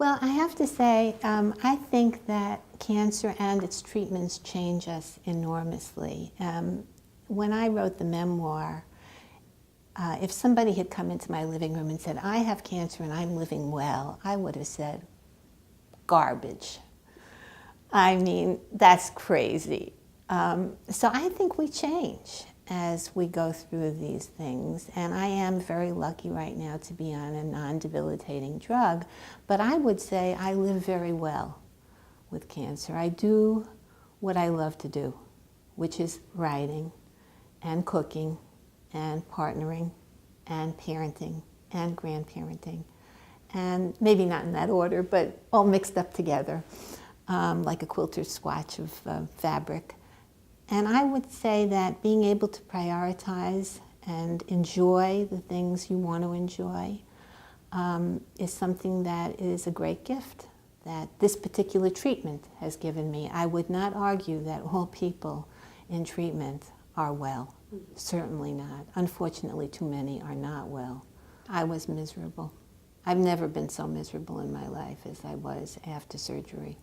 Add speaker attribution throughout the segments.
Speaker 1: Well, I have to say, I think that cancer and its treatments change us enormously. When I wrote the memoir, if somebody had come into my living room and said, I have cancer and I'm living well, I would have said, garbage. I mean, that's crazy. So I think we change as we go through these things. And I am very lucky right now to be on a non-debilitating drug. But I would say I live very well with cancer. I do what I love to do, which is writing and cooking and partnering and parenting and grandparenting. And maybe not in that order, but all mixed up together, like a quilter's swatch of fabric. And I would say that being able to prioritize and enjoy the things you want to enjoy is something that is a great gift that this particular treatment has given me. I would not argue that all people in treatment are well. Certainly not. Unfortunately, too many are not well. I was miserable. I've never been so miserable in my life as I was after surgery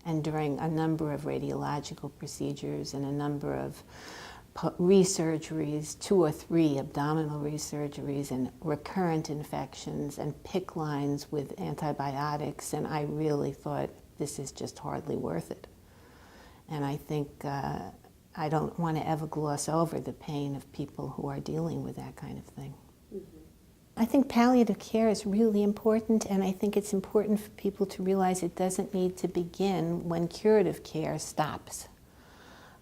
Speaker 1: and during a number of radiological procedures and a number of resurgeries, 2 or 3 abdominal resurgeries and recurrent infections and PICC lines with antibiotics, and I really thought this is just hardly worth it. And I think I don't want to ever gloss over the pain of people who are dealing with that kind of thing. I think palliative care is really important, and I think it's important for people to realize it doesn't need to begin when curative care stops.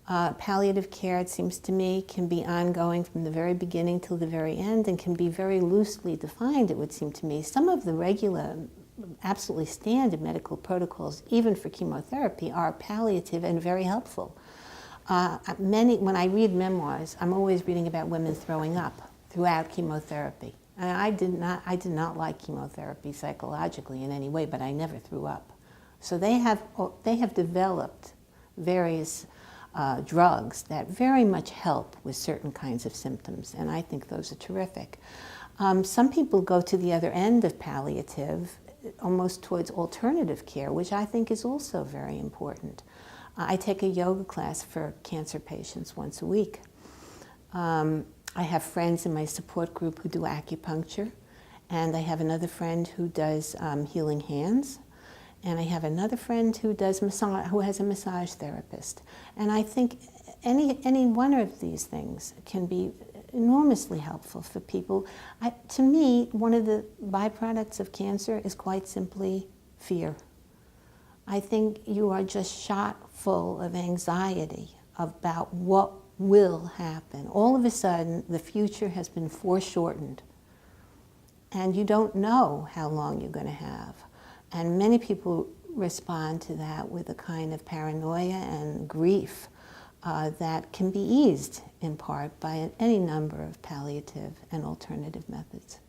Speaker 1: Palliative care, it seems to me, can be ongoing from the very beginning till the very end and can be very loosely defined, it would seem to me. Some of the regular, absolutely standard medical protocols, even for chemotherapy, are palliative and very helpful. When I read memoirs, I'm always reading about women throwing up throughout chemotherapy. And I did not like chemotherapy psychologically in any way, but I never threw up. So they have developed various drugs that very much help with certain kinds of symptoms, and I think those are terrific. Some people go to the other end of palliative, almost towards alternative care, which I think is also very important. I take a yoga class for cancer patients once a week. I have friends in my support group who do acupuncture, and I have another friend who does healing hands, and I have another friend who does who has a massage therapist. And I think any one of these things can be enormously helpful for people. To me, one of the byproducts of cancer is quite simply fear. I think you are just shot full of anxiety about what will happen. All of a sudden, the future has been foreshortened, and you don't know how long you're going to have. And many people respond to that with a kind of paranoia and grief that can be eased in part by any number of palliative and alternative methods.